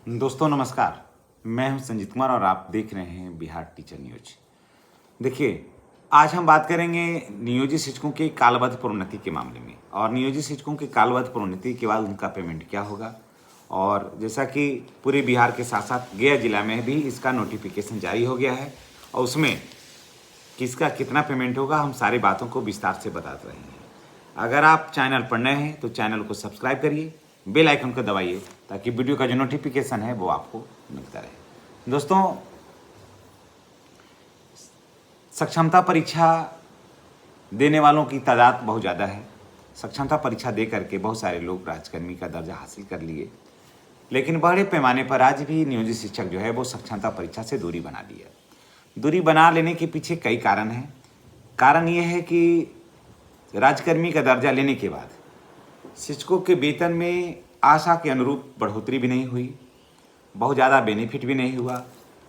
दोस्तों नमस्कार। मैं हूं संजीत कुमार और आप देख रहे हैं बिहार टीचर न्यूज। देखिए, आज हम बात करेंगे नियोजित शिक्षकों के कालबद्ध प्रोन्नति के मामले में और नियोजित शिक्षकों के कालबद्ध प्रोन्नति के बाद उनका पेमेंट क्या होगा। और जैसा कि पूरे बिहार के साथ साथ गया जिला में भी इसका नोटिफिकेशन जारी हो गया है और उसमें किसका कितना पेमेंट होगा, हम सारी बातों को विस्तार से बता रहे हैं। अगर आप चैनल पर नए हैं तो चैनल को सब्सक्राइब करिए, बेल आइकन को दबाइए ताकि वीडियो का जो नोटिफिकेशन है वो आपको मिलता रहे। दोस्तों, सक्षमता परीक्षा देने वालों की तादाद बहुत ज़्यादा है। सक्षमता परीक्षा दे करके बहुत सारे लोग राजकर्मी का दर्जा हासिल कर लिए, लेकिन बड़े पैमाने पर आज भी नियोजित शिक्षक जो है वो सक्षमता परीक्षा से दूरी बना ली है। दूरी बना लेने के पीछे कई कारण हैं। कारण ये है कि राजकर्मी का दर्जा लेने के बाद शिक्षकों के वेतन में आशा के अनुरूप बढ़ोतरी भी नहीं हुई, बहुत ज़्यादा बेनिफिट भी नहीं हुआ,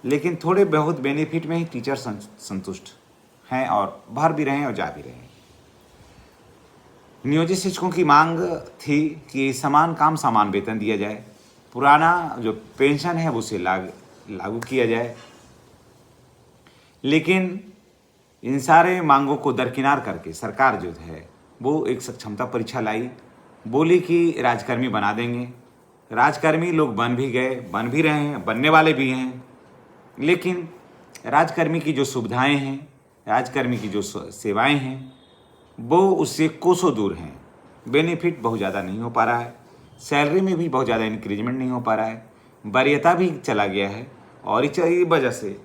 लेकिन थोड़े बहुत बेनिफिट में ही टीचर संतुष्ट हैं और भर भी रहे हैं और जा भी रहे हैं। नियोजित शिक्षकों की मांग थी कि समान काम समान वेतन दिया जाए, पुराना जो पेंशन है उसे लागू किया जाए, लेकिन इन सारे मांगों को दरकिनार करके सरकार जो है वो एक सक्षमता परीक्षा लाई। बोली कि राजकर्मी बना देंगे। राजकर्मी लोग बन भी गए, बन भी रहे हैं, बनने वाले भी हैं, लेकिन राजकर्मी की जो सुविधाएं हैं, राजकर्मी की जो सेवाएं हैं वो उससे कोसों दूर हैं। बेनिफिट बहुत ज़्यादा नहीं हो पा रहा है, सैलरी में भी बहुत ज़्यादा इंक्रीजमेंट नहीं हो पा रहा है, वरीयता भी चला गया है। और इस वजह से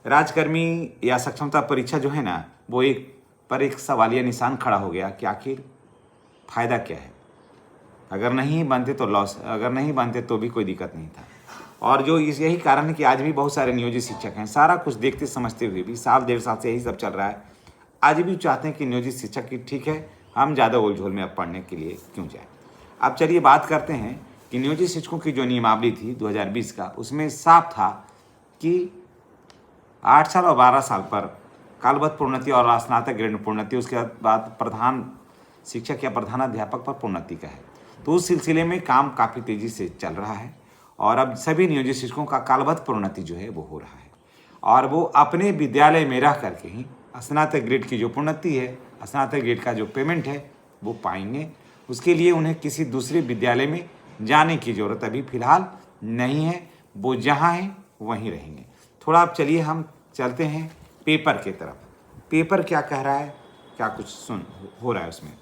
राजकर्मी या सक्षमता परीक्षा जो है ना वो एक सवालिया निशान खड़ा हो गया कि आखिर फ़ायदा क्या है। अगर नहीं बनते तो लॉस, अगर नहीं बनते तो भी कोई दिक्कत नहीं था। और जो यही कारण है कि आज भी बहुत सारे नियोजित शिक्षक हैं, सारा कुछ देखते समझते हुए भी साल डेढ़ साल से यही सब चल रहा है, आज भी चाहते हैं कि नियोजित शिक्षक की ठीक है, हम ज़्यादा उलझोल में अब पढ़ने के लिए क्यों जाएँ। अब चलिए बात करते हैं कि नियोजित शिक्षकों की जो नियमावली थी 2020 का, उसमें साफ था कि 8 साल और 12 साल पर कालबद्ध प्रोन्नति और स्नातक ग्रेड में प्रोन्नति, उसके बाद प्रधान शिक्षक या प्रधानाध्यापक पर प्रोन्नति का है। तो उस सिलसिले में काम काफ़ी तेज़ी से चल रहा है और अब सभी नियोजित शिक्षकों का कालबद्ध प्रोन्नति जो है वो हो रहा है और वो अपने विद्यालय में रह करके ही स्नातक ग्रेड की जो प्रोन्नति है, स्नातक ग्रेड का जो पेमेंट है वो पाएंगे। उसके लिए उन्हें किसी दूसरे विद्यालय में जाने की ज़रूरत अभी फ़िलहाल नहीं है, वो जहाँ हैं वहीं रहेंगे। थोड़ा अब चलिए हम चलते हैं पेपर की तरफ। पेपर क्या कह रहा है, क्या कुछ हो रहा है उसमें।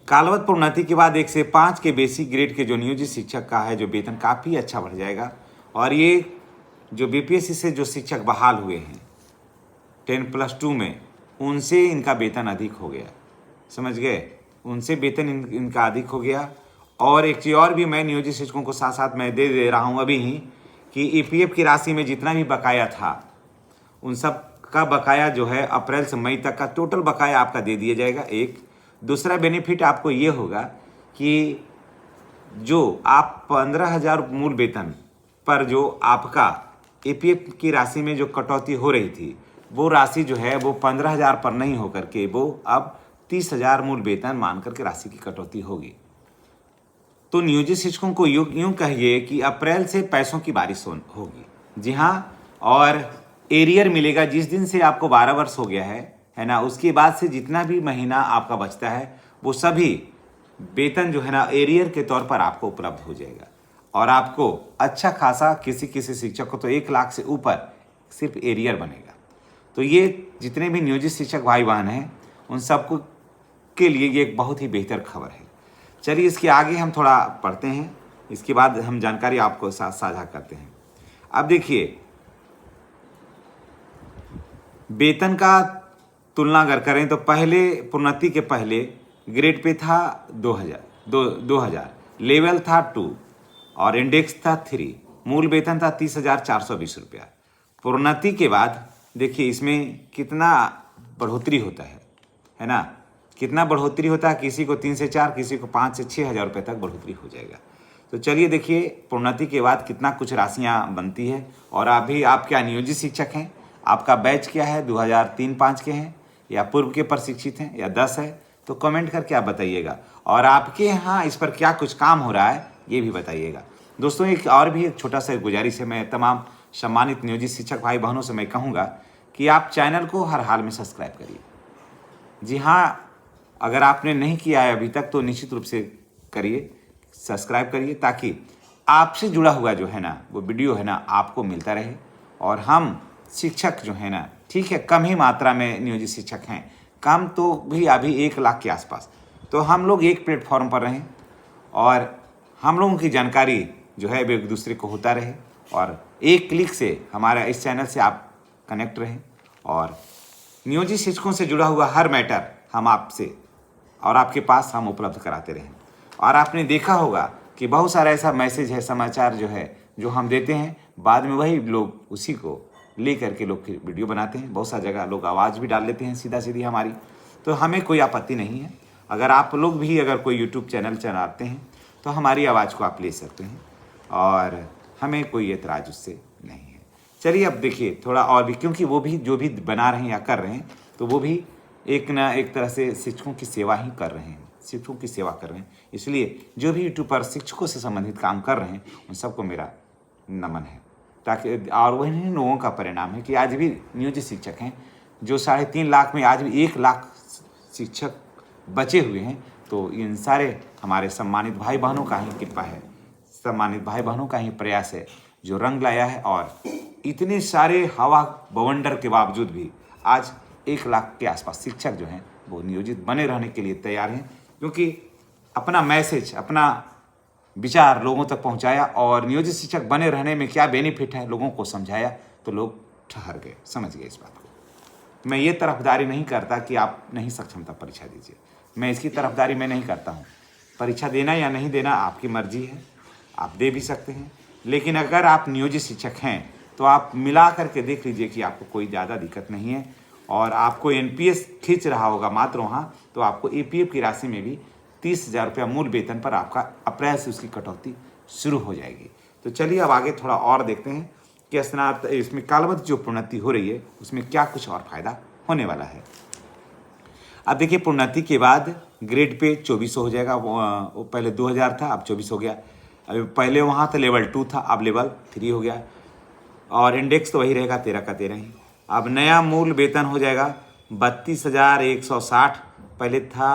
कालबद्ध प्रोन्नति के बाद 1 से 5 के बेसिक ग्रेड के जो नियोजित शिक्षक का है जो वेतन काफ़ी अच्छा बढ़ जाएगा। और ये जो बीपीएससी से जो शिक्षक बहाल हुए हैं 10+2 में, उनसे इनका वेतन अधिक हो गया, समझ गए, उनसे वेतन इनका अधिक हो गया। और एक चीज़ और भी मैं नियोजित शिक्षकों को साथ साथ मैं दे रहा हूँ अभी ही कि ईपीएफ की राशि में जितना भी बकाया था उन सब का बकाया जो है अप्रैल से मई तक का टोटल बकाया आपका दे दिया जाएगा। एक दूसरा बेनिफिट आपको ये होगा कि जो आप 15,000 मूल वेतन पर जो आपका ईपीएफ की राशि में जो कटौती हो रही थी वो राशि जो है वो 15,000 पर नहीं होकर के वो अब 30,000 मूल वेतन मान करके राशि की कटौती होगी। तो नियोजित शिक्षकों को यूँ कहिए कि अप्रैल से पैसों की बारिश होगी। जी हाँ, और एरियर मिलेगा जिस दिन से आपको 12 वर्ष हो गया है ना, उसके बाद से जितना भी महीना आपका बचता है वो सभी वेतन जो है ना एरियर के तौर पर आपको उपलब्ध हो जाएगा। और आपको अच्छा खासा किसी शिक्षक को तो 1 लाख से ऊपर सिर्फ एरियर बनेगा। तो ये जितने भी नियोजित शिक्षक भाई बहन हैं उन सबको के लिए ये एक बहुत ही बेहतर खबर है। चलिए इसके आगे हम थोड़ा पढ़ते हैं, इसके बाद हम जानकारी आपको साथ साझा करते हैं। अब देखिए, वेतन का तुलना अगर करें तो पहले प्रोन्नति के पहले ग्रेड पे था 2000, लेवल था 2 और इंडेक्स था 3, मूल वेतन था 30,420 रुपया। प्रोन्नति के बाद देखिए इसमें कितना बढ़ोतरी होता है ना, कितना बढ़ोतरी होता है। किसी को 3 से 4, किसी को 5 से 6,000 रुपये तक बढ़ोतरी हो जाएगा। तो चलिए देखिए प्रोन्नति के बाद कितना कुछ राशियाँ बनती है। और अभी आप क्या नियोजित शिक्षक हैं, आपका बैच क्या है, 2003-5 के हैं या पूर्व के प्रशिक्षित हैं या 10 है, तो कमेंट करके आप बताइएगा। और आपके यहाँ इस पर क्या कुछ काम हो रहा है ये भी बताइएगा। दोस्तों एक और भी एक छोटा सा गुजारिश है, मैं तमाम सम्मानित नियोजित शिक्षक भाई बहनों से मैं कहूँगा कि आप चैनल को हर हाल में सब्सक्राइब करिए। जी हाँ, अगर आपने नहीं किया है अभी तक तो निश्चित रूप से करिए, सब्सक्राइब करिए, ताकि आपसे जुड़ा हुआ जो है ना वो वीडियो है ना आपको मिलता रहे। और हम शिक्षक जो है ना, ठीक है कम ही मात्रा में नियोजित शिक्षक हैं, कम तो भी अभी 1 लाख के आसपास, तो हम लोग एक प्लेटफॉर्म पर रहें और हम लोगों की जानकारी जो है वो एक दूसरे को होता रहे, और एक क्लिक से हमारा इस चैनल से आप कनेक्ट रहें और नियोजित शिक्षकों से जुड़ा हुआ हर मैटर हम आपसे और आपके पास हम उपलब्ध कराते रहें। और आपने देखा होगा कि बहुत सारा ऐसा मैसेज है, समाचार जो है जो हम देते हैं, बाद में वही लोग उसी को ले करके लोग वीडियो बनाते हैं। बहुत सा जगह लोग आवाज़ भी डाल लेते हैं सीधा सीधी हमारी, तो हमें कोई आपत्ति नहीं है। अगर आप लोग भी अगर कोई यूट्यूब चैनल चलाते हैं तो हमारी आवाज़ को आप ले सकते हैं और हमें कोई एतराज़ उससे नहीं है। चलिए अब देखिए थोड़ा और भी, क्योंकि वो भी जो भी बना रहे हैं या कर रहे हैं तो वो भी एक ना एक तरह से शिक्षकों की सेवा ही कर रहे हैं, शिक्षकों की सेवा कर रहे हैं। इसलिए जो भी यूट्यूब पर शिक्षकों से संबंधित काम कर रहे हैं उन सबको मेरा नमन है, ताकि और वही लोगों का परिणाम है कि आज भी नियोजित शिक्षक हैं जो 3.5 लाख में आज भी 1 लाख शिक्षक बचे हुए हैं। तो इन सारे हमारे सम्मानित भाई बहनों का ही कृपा है, सम्मानित भाई बहनों का ही प्रयास है जो रंग लाया है। और इतने सारे हवा बवंडर के बावजूद भी आज 1 लाख के आसपास शिक्षक जो हैं वो नियोजित बने रहने के लिए तैयार हैं, क्योंकि अपना मैसेज, अपना विचार लोगों तक पहुंचाया और नियोजित शिक्षक बने रहने में क्या बेनिफिट है लोगों को समझाया, तो लोग ठहर गए, समझ गए इस बात को। मैं ये तरफदारी नहीं करता कि आप नहीं सक्षमता परीक्षा दीजिए, मैं इसकी तरफदारी मैं नहीं करता हूँ। परीक्षा देना या नहीं देना आपकी मर्जी है, आप दे भी सकते हैं, लेकिन अगर आप नियोजित शिक्षक हैं तो आप मिला करके देख लीजिए कि आपको कोई ज़्यादा दिक्कत नहीं है और आपको एनपीएस खींच रहा होगा मात्र वहाँ, तो आपको ईपीएफ की राशि में भी 30,000 रुपया मूल वेतन पर आपका अप्रैल से उसकी कटौती शुरू हो जाएगी। तो चलिए अब आगे थोड़ा और देखते हैं कि स्नातक इसमें कालबद्ध जो प्रोन्नति हो रही है उसमें क्या कुछ और फायदा होने वाला है। अब देखिए प्रोन्नति के बाद ग्रेड पे 2400 हो जाएगा, वो पहले 2000 था अब 24 हो गया। अभी पहले वहाँ था लेवल 2 था, अब लेवल 3 हो गया और इंडेक्स तो वही रहेगा 13 का 13 ही। अब नया मूल वेतन हो जाएगा 32,160, पहले था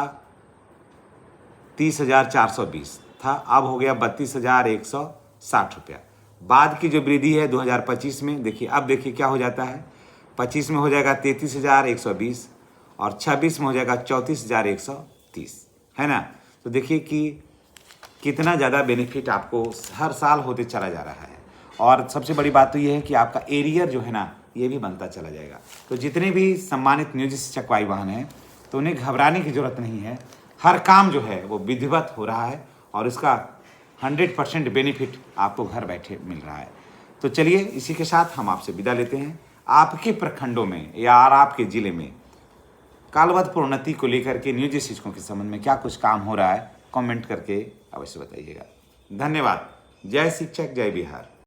30,420 था, अब हो गया 32,160 रुपया। बाद की जो वृद्धि है 2025 में देखिए, अब देखिए क्या हो जाता है, 25 में हो जाएगा 33,120 और 26 में हो जाएगा 34,130, है ना। तो देखिए कि कितना ज़्यादा बेनिफिट आपको हर साल होते चला जा रहा है। और सबसे बड़ी बात तो ये है कि आपका एरियर जो है ना ये भी बनता चला जाएगा। तो जितने भी सम्मानित नियोजित शिक्षक भाई बहन हैं तो उन्हें घबराने की ज़रूरत नहीं है, हर काम जो है वो विधिवत हो रहा है और इसका 100% बेनिफिट आपको घर बैठे मिल रहा है। तो चलिए इसी के साथ हम आपसे विदा लेते हैं। आपके प्रखंडों में या आपके ज़िले में कालबद्ध प्रोन्नति को लेकर के नियोजित शिक्षकों के संबंध में क्या कुछ काम हो रहा है, कमेंट करके अवश्य बताइएगा। धन्यवाद। जय शिक्षक, जय बिहार।